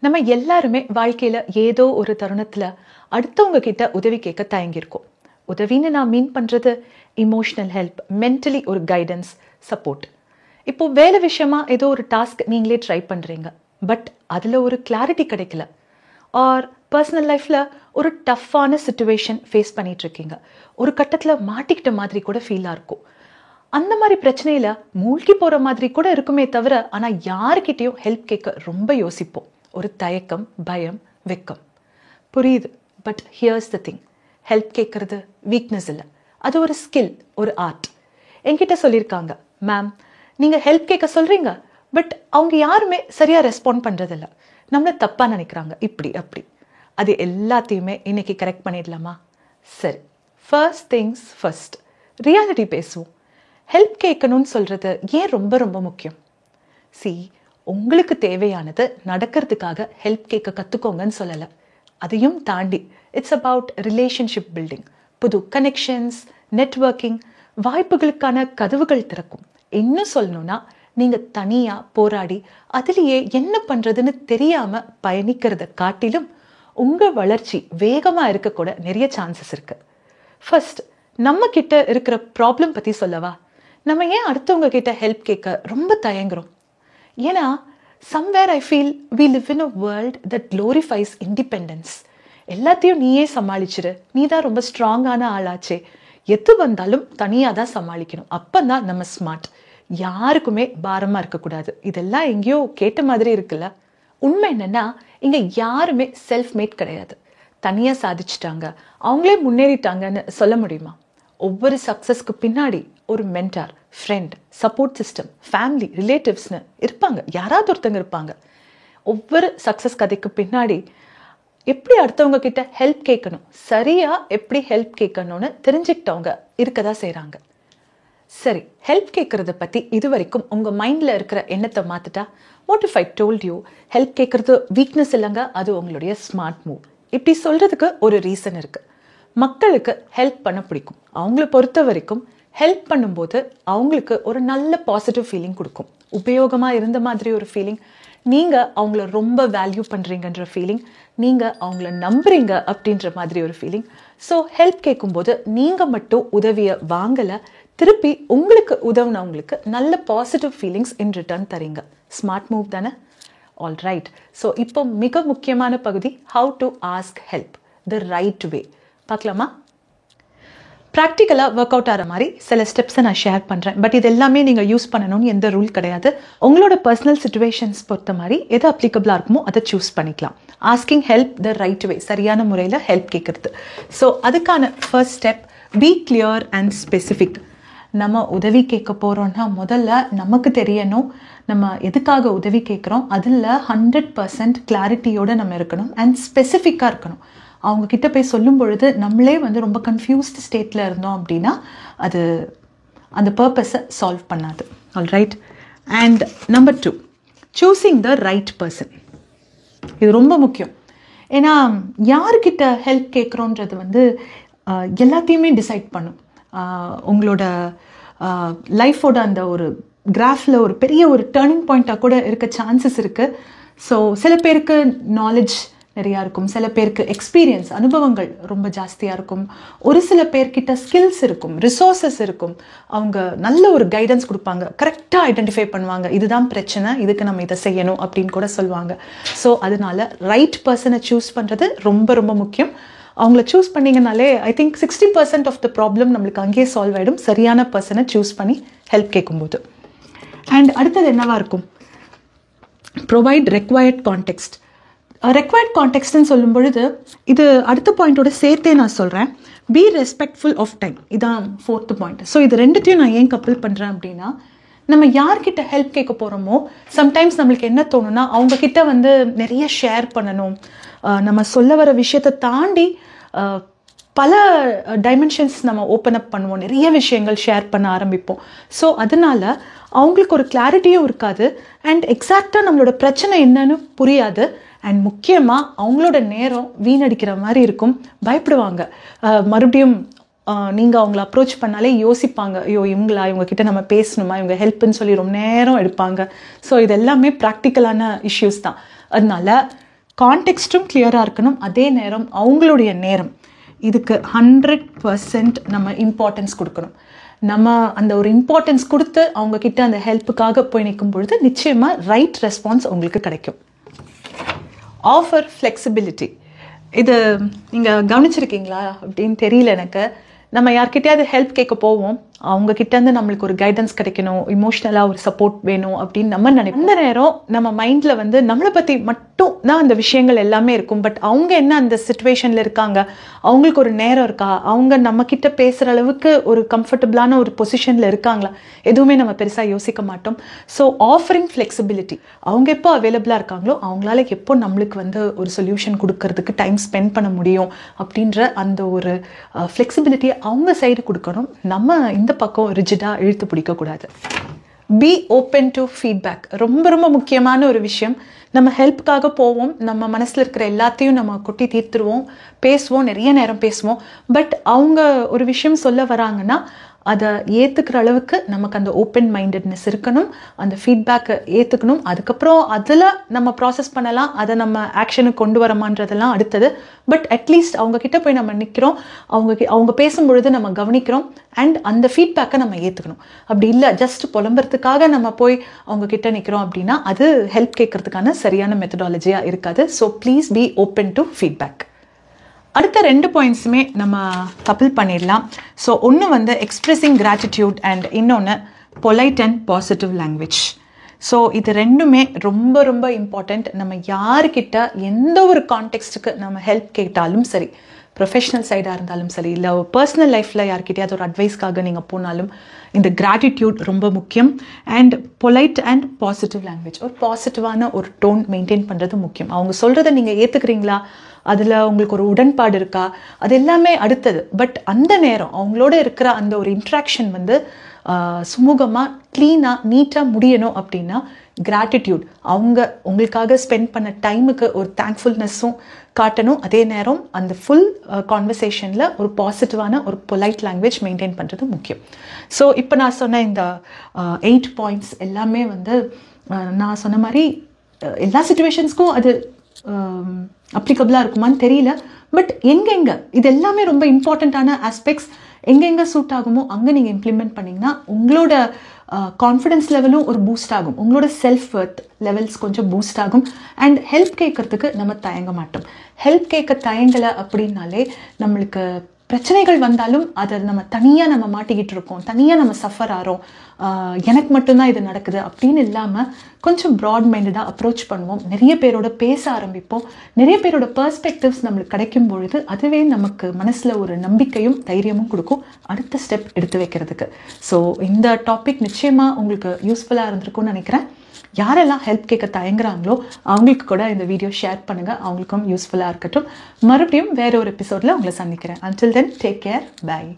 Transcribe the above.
நம்ம எல்லாருமே வாழ்க்கையில ஏதோ ஒரு தருணத்துல அடுத்தவங்க கிட்ட உதவி கேட்க தயங்கியிருக்கோம். உதவின்னு நான் மீன் பண்றது இமோஷனல் ஹெல்ப், மென்டலி ஒரு கைடன்ஸ், சப்போர்ட். இப்போ வேலை விஷயமா ஏதோ ஒரு டாஸ்க் நீங்களே ட்ரை பண்றீங்க, பட் அதுல ஒரு கிளாரிட்டி கிடைக்கல. ஆர் பர்சனல் லைஃப்ல ஒரு டஃப்பான சுச்சுவேஷன் ஃபேஸ் பண்ணிட்டு இருக்கீங்க, ஒரு கட்டத்துல மாட்டிக்கிட்ட மாதிரி கூட ஃபீலா இருக்கும். அந்த மாதிரி பிரச்சனையில மூழ்கி போற மாதிரி கூட இருக்குமே தவிர, ஆனா யாருக்கிட்டையும் ஹெல்ப் கேட்க ரொம்ப யோசிப்போம். ஒரு தயக்கம், பயம், வெக்கம். புரியுது. But here's the thing, help கேட்கறது வீக்னஸ் இல்லை, அது ஒரு ஸ்கில், ஒரு ஆர்ட். என்கிட்ட சொல்லியிருக்காங்க, மேம் நீங்க ஹெல்ப் கேட்க சொல்றீங்க, பட் அவங்க யாருமே சரியா ரெஸ்பாண்ட் பண்றதில்ல, நம்மள தப்பா நினைக்கிறாங்க, இப்படி அப்படி. அது எல்லாத்தையுமே இன்னைக்கு கரெக்ட் பண்ணிடலாமா? சரி, ஃபர்ஸ்ட் திங்ஸ் ஃபர்ஸ்ட், ரியாலிட்டி பேசுவோம். ஹெல்ப் கேட்கணும்னு சொல்றது ஏன் ரொம்ப ரொம்ப முக்கியம்? சி, உங்களுக்கு தேவையானது நடக்கிறதுக்காக ஹெல்ப் கேட்க கற்றுக்கோங்கன்னு சொல்லலை. அதையும் தாண்டி இட்ஸ் அபவுட் ரிலேஷன்ஷிப் பில்டிங். புது கனெக்ஷன்ஸ், நெட்வொர்க்கிங், வாய்ப்புகளுக்கான கதவுகள் திறக்கும். இன்னும் சொல்லணும்னா, நீங்கள் தனியாக போராடி அதுலேயே என்ன பண்ணுறதுன்னு தெரியாமல் பயணிக்கிறத காட்டிலும் உங்கள் வளர்ச்சி வேகமாக இருக்கக்கூட நிறைய சான்சஸ் இருக்குது. ஃபர்ஸ்ட், நம்ம கிட்ட இருக்கிற ப்ராப்ளம் பற்றி சொல்லவா? நம்ம ஏன் அடுத்தவங்க கிட்ட ஹெல்ப் கேட்க ரொம்ப தயங்குறோம்? ஏன்னா somewhere I feel we live in a world that glorifies independence. எல்லாத்தையும் நீயே சமாளிச்சிரு, நீ தான் ரொம்ப ஸ்ட்ராங்கான ஆளாச்சே, எது வந்தாலும் தனியாக தான் சமாளிக்கணும், அப்பந்தான் நம்ம ஸ்மார்ட், யாருக்குமே பாரமாக இருக்கக்கூடாது. இதெல்லாம் எங்கேயோ கேட்ட மாதிரி இருக்குல்ல? உண்மை என்னன்னா, இங்கே யாருமே செல்ஃப் மேட் கிடையாது. தனியாக சாதிச்சிட்டாங்க, அவங்களே முன்னேறிட்டாங்கன்னு சொல்ல முடியுமா? ஒவ்வொரு சக்ஸஸ்க்கு பின்னாடி ஒரு mentor, friend, support system, family, ரிலேட்டிவ்ஸ்னு இருப்பாங்க, யாராவது ஒருத்தங்க இருப்பாங்க. ஒவ்வொரு சக்ஸஸ் கதைக்கு பின்னாடி எப்படி அடுத்தவங்க கிட்ட ஹெல்ப் கேட்கணும், சரியா எப்படி ஹெல்ப் கேட்கணும்னு தெரிஞ்சுக்கிட்டவங்க இருக்கதா செய்கிறாங்க. சரி, ஹெல்ப் கேட்கறத பற்றி இது வரைக்கும் உங்கள் மைண்டில் இருக்கிற எண்ணத்தை மாற்றிட்டா, what if I told you help கேட்கறது வீக்னஸ் இல்லைங்க, அது உங்களுடைய ஸ்மார்ட் மூவ். இப்படி சொல்கிறதுக்கு ஒரு ரீசன் இருக்குது. மக்களுக்கு ஹெல்ப் பண்ண பிடிக்கும். அவங்கள பொறுத்த வரைக்கும் ஹெல்ப் பண்ணும்போது அவங்களுக்கு ஒரு நல்ல பாசிட்டிவ் ஃபீலிங் கொடுக்கும், உபயோகமாக இருந்த மாதிரி ஒரு ஃபீலிங், நீங்கள் அவங்கள ரொம்ப வேல்யூ பண்ணுறீங்கன்ற ஃபீலிங், நீங்கள் அவங்கள நம்புறீங்க அப்படின்ற மாதிரி ஒரு ஃபீலிங். ஸோ ஹெல்ப் கேட்கும்போது நீங்கள் மட்டும் உதவியை வாங்கலை, திருப்பி உங்களுக்கு உதவுனவங்களுக்கு நல்ல பாசிட்டிவ் ஃபீலிங்ஸ் இன் ரிட்டர்ன் தரீங்க. ஸ்மார்ட் மூவ் தானே? All right. ஸோ இப்போ மிக முக்கியமான பகுதி, how to ask help the right way. பார்க்கலாமா? ப்ராக்டிக்கலாக ஒர்க் அவுட் ஆகிற மாதிரி சில ஸ்டெப்ஸை நான் ஷேர் பண்ணுறேன். பட் இது எல்லாமே நீங்கள் யூஸ் பண்ணணும்னு எந்த ரூல் கிடையாது. உங்களோட பர்சனல் சிச்சுவேஷன்ஸ் பொறுத்த மாதிரி எது அப்ளிகபிளாக இருக்குமோ அதை சூஸ் பண்ணிக்கலாம். Asking help the right way, சரியான முறையில் ஹெல்ப் கேட்குறது. ஸோ அதுக்கான first step, B clear and specific. நம்ம உதவி கேட்க போகிறோன்னா முதல்ல நமக்கு தெரியணும் நம்ம எதுக்காக உதவி கேட்குறோம். அதில் 100% கிளாரிட்டியோடு நம்ம இருக்கணும் அண்ட் ஸ்பெசிஃபிக்காக இருக்கணும். அவங்கக்கிட்ட போய் சொல்லும் பொழுது நம்மளே ரொம்ப கன்ஃபியூஸ்ட் ஸ்டேட்டில் இருந்தோம் அப்படின்னா அது அந்த பர்பஸை சால்வ் பண்ணாது. All right. And number 2, choosing the right person. இது ரொம்ப முக்கியம். ஏன்னா யார்கிட்ட ஹெல்ப் கேட்குறோன்றது எல்லாத்தையுமே டிசைட் பண்ணும். உங்களோட லைஃபோட அந்த ஒரு கிராஃபில் ஒரு பெரிய ஒரு டேர்னிங் பாயிண்ட்டாக கூட இருக்க சான்சஸ் இருக்குது. ஸோ சில பேருக்கு நாலேஜ் நிறையா இருக்கும், சில பேருக்கு எக்ஸ்பீரியன்ஸ், அனுபவங்கள் ரொம்ப ஜாஸ்தியாக இருக்கும், ஒரு சில பேர்கிட்ட ஸ்கில்ஸ் இருக்கும், ரிசோர்ஸஸ் இருக்கும், அவங்க நல்ல ஒரு கைடன்ஸ் கொடுப்பாங்க, கரெக்டாக ஐடென்டிஃபை பண்ணுவாங்க, இதுதான் பிரச்சனை, இதுக்கு நம்ம இதை செய்யணும் அப்படின்னு கூட சொல்லுவாங்க. ஸோ அதனால ரைட் பர்சனை சூஸ் பண்ணுறது ரொம்ப ரொம்ப முக்கியம். அவங்கள சூஸ் பண்ணிங்கனாலே I think 60% of the problem நம்மளுக்கு அங்கேயே சால்வ் ஆகிடும், சரியான பர்சனை சூஸ் பண்ணி ஹெல்ப் கேட்கும்போது. அண்ட் அடுத்தது என்னவா இருக்கும்? Provide required context. ரெக்வயர்ட் கான்டெக்ஸ்ட்னு சொல்லும் பொழுது இது அடுத்த பாயிண்டோட சேர்த்தே நான் சொல்கிறேன், பி ரெஸ்பெக்ட்ஃபுல் ஆஃப் டைம். இதான் 4th பாயிண்ட். ஸோ இது ரெண்டுத்தையும் நான் ஏன் கப்பல் பண்ணுறேன் அப்படின்னா, நம்ம யார்கிட்ட ஹெல்ப் கேட்க போகிறோமோ சம்டைம்ஸ் நம்மளுக்கு என்ன தோணுன்னா, அவங்கக்கிட்ட நிறைய ஷேர் பண்ணணும், நம்ம சொல்ல வர விஷயத்தை தாண்டி பல டைமென்ஷன்ஸ் நம்ம ஓப்பன் அப் பண்ணுவோம், நிறைய விஷயங்கள் ஷேர் பண்ண ஆரம்பிப்போம். ஸோ அதனால அவங்களுக்கு ஒரு கிளாரிட்டியும் இருக்காது அண்ட் எக்ஸாக்டாக நம்மளோட பிரச்சனை என்னன்னு புரியாது. அண்ட் முக்கியமாக அவங்களோட நேரம் வீணடிக்கிற மாதிரி இருக்கும், பயப்படுவாங்க. மறுபடியும் நீங்கள் அவங்கள அப்ரோச் பண்ணாலே யோசிப்பாங்க, ஐயோ இவங்ககிட்ட நம்ம பேசணுமா, இவங்க ஹெல்ப்னு சொல்லி ரொம்ப நேரம் எடுப்பாங்க. ஸோ இது எல்லாமே ப்ராக்டிக்கலான இஷ்யூஸ் தான். அதனால கான்டெக்ஸ்ட்டும் கிளியராக இருக்கணும், அதே நேரம் அவங்களுடைய நேரம் இதுக்கு 100% நம்ம இம்பார்ட்டன்ஸ் கொடுக்கணும். நம்ம அந்த ஒரு இம்பார்ட்டன்ஸ் கொடுத்து அவங்கக்கிட்ட அந்த ஹெல்ப்புக்காக போய் நிற்கும் பொழுது நிச்சயமாக ரைட் ரெஸ்பான்ஸ் உங்களுக்கு கிடைக்கும். ஆஃபர் ஃப்ளெக்சிபிலிட்டி, இது நீங்கள் கவனிச்சிருக்கீங்களா அப்படின்னு தெரியல எனக்கு. நம்ம யார்கிட்டயாவது ஹெல்ப் கேட்க போவோம், அவங்கக்கிட்டேருந்து நம்மளுக்கு ஒரு கைடன்ஸ் கிடைக்கணும், இமோஷ்னலாக ஒரு சப்போர்ட் வேணும் அப்படின்னு நம்ம நினைப்போம். அந்த நேரம் நம்ம மைண்டில் வந்து நம்மளை பற்றி மட்டும் தான் அந்த விஷயங்கள் எல்லாமே இருக்கும். பட் அவங்க என்ன அந்த சிச்சுவேஷனில் இருக்காங்க, அவங்களுக்கு ஒரு நேரம் இருக்கா, அவங்க நம்மக்கிட்ட பேசுகிற அளவுக்கு ஒரு கம்ஃபர்டபுளான ஒரு பொசிஷனில் இருக்காங்களா, எதுவுமே நம்ம பெருசாக யோசிக்க மாட்டோம். ஸோ ஆஃபரிங் ஃப்ளெக்சிபிலிட்டி, அவங்க எப்போ அவைலபிளாக இருக்காங்களோ அவங்களால எப்போ நம்மளுக்கு வந்து ஒரு சொல்யூஷன் கொடுக்கறதுக்கு டைம் ஸ்பெண்ட் பண்ண முடியும் அப்படின்ற அந்த ஒரு ஃப்ளெக்சிபிலிட்டியை அவங்க சைடு கொடுக்கணும். நம்ம இந்த பக்கம் ரிஜிடாக இழுத்து பிடிக்கக்கூடாது. பி ஓப்பன் டு ஃபீட்பேக், ரொம்ப ரொம்ப முக்கியமான ஒரு விஷயம். நம்ம ஹெல்ப்புக்காக போவோம், நம்ம மனசில் இருக்கிற எல்லாத்தையும் நம்ம கொட்டி தீர்த்துருவோம், பேசுவோம், நிறைய நேரம் பேசுவோம். பட் அவங்க ஒரு விஷயம் சொல்ல வராங்கன்னா அதை ஏற்றுக்கிற அளவுக்கு நமக்கு அந்த ஓப்பன் மைண்டட்னஸ் இருக்கணும், அந்த ஃபீட்பேக்கை ஏற்றுக்கணும். அதுக்கப்புறம் அதில் நம்ம ப்ராசஸ் பண்ணலாம், அதை நம்ம ஆக்ஷனுக்கு கொண்டு வரமான்றதெல்லாம் அடுத்தது. பட் அட்லீஸ்ட் அவங்கக்கிட்ட போய் நம்ம நிற்கிறோம், அவங்க பேசும்பொழுது நம்ம கவனிக்கிறோம் அண்ட் அந்த ஃபீட்பேக்கை நம்ம ஏற்றுக்கணும். அப்படி இல்லை ஜஸ்ட் புலம்புறதுக்காக நம்ம போய் அவங்கக்கிட்ட நிற்கிறோம் அப்படின்னா அது ஹெல்ப் கேட்கறதுக்கான சரியான மெத்தடாலஜியாக இருக்காது. So please be open to feedback. அடுத்த 2 பாயிண்ட்ஸுமே நம்ம கப்பிள் பண்ணிடலாம். ஸோ ஒன்று வந்து எக்ஸ்ப்ரெஸிங் கிராட்டிடியூட் அண்ட் இன்னொன்று polite and positive language. So இது ரெண்டுமே ரொம்ப ரொம்ப இம்பார்ட்டண்ட். நம்ம யார்கிட்ட எந்த ஒரு கான்டெக்ஸ்ட்டுக்கு நம்ம ஹெல்ப் கேட்டாலும் சரி, ப்ரொஃபஷ்னல் சைடாக இருந்தாலும் சரி, இல்லை பர்சனல் லைஃப்பில் யார்கிட்டயாவது ஒரு அட்வைஸ்க்காக நீங்கள் போனாலும் இந்த கிராட்டிடியூட் ரொம்ப முக்கியம். And polite and positive language, ஒரு பாசிட்டிவான ஒரு டோன் மெயின்டைன் பண்ணுறது முக்கியம். அவங்க சொல்கிறத நீங்கள் ஏற்றுக்கிறீங்களா, அதில் உங்களுக்கு ஒரு உடன்பாடு இருக்கா, அது எல்லாமே அடுத்தது. பட் அந்த நேரம் அவங்களோட இருக்கிற அந்த ஒரு இன்ட்ராக்ஷன் வந்து சுமூகமாக க்ளீனாக நீட்டாக முடியணும் அப்படின்னா கிராட்டிடியூட், அவங்க உங்களுக்காக ஸ்பெண்ட் பண்ண டைமுக்கு ஒரு தேங்க்ஃபுல்னஸும் காட்டணும். அதே நேரம் அந்த ஃபுல் கான்வர்சேஷனில் ஒரு பாசிட்டிவான ஒரு பொலைட் லாங்குவேஜ் மெயின்டைன் பண்ணுறது முக்கியம். ஸோ இப்போ நான் சொன்ன இந்த 8 பாயிண்ட்ஸ் எல்லாமே வந்து நான் சொன்ன மாதிரி எல்லா சிச்சுவேஷன்ஸ்க்கும் அது அப்ளிகபிளாக இருக்குமான்னு தெரியல. பட் எங்கெங்கே இது எல்லாமே ரொம்ப இம்பார்ட்டண்ட்டான ஆஸ்பெக்ட்ஸ், எங்கெங்கே சூட் ஆகுமோ அங்கே நீங்கள் இம்ப்ளிமெண்ட் பண்ணிங்கன்னா உங்களோட கான்ஃபிடென்ஸ் லெவலும் ஒரு பூஸ்ட் ஆகும், உங்களோட செல்ஃப் ஒர்த் லெவல்ஸ் கொஞ்சம் பூஸ்ட் ஆகும். அண்ட் ஹெல்ப் கேட்கறதுக்கு நம்ம தயங்க மாட்டோம். ஹெல்ப் கேட்க தயங்கலை அப்படின்னாலே நம்மளுக்கு பிரச்சனைகள் வந்தாலும் அதை நம்ம தனியாக நம்ம மாட்டிக்கிட்டு இருக்கோம், தனியாக நம்ம சஃபர் ஆகிறோம், எனக்கு மட்டும்தான் இது நடக்குது அப்படின்னு இல்லாமல் கொஞ்சம் ப்ராட் மைண்டடாக அப்ரோச் பண்ணுவோம், நிறைய பேரோட பேச ஆரம்பிப்போம், நிறைய பேரோட பெர்ஸ்பெக்டிவ்ஸ் நம்மளுக்கு கிடைக்கும் பொழுது அதுவே நமக்கு மனசில் ஒரு நம்பிக்கையும் தைரியமும் கொடுக்கும் அடுத்த ஸ்டெப் எடுத்து வைக்கிறதுக்கு. ஸோ இந்த டாபிக் நிச்சயமாக உங்களுக்கு யூஸ்ஃபுல்லாக இருந்திருக்கும்னு நினைக்கிறேன். யாரெல்லாம் ஹெல்ப் கேட்க தயங்குறாங்களோ அவங்களுக்கு கூட இந்த வீடியோ ஷேர் பண்ணுங்கள், அவங்களுக்கும் யூஸ்ஃபுல்லாக இருக்கட்டும். மறுபடியும் வேற ஒரு எபிசோடில் உங்களை சந்திக்கிறேன். Until then, take care. Bye.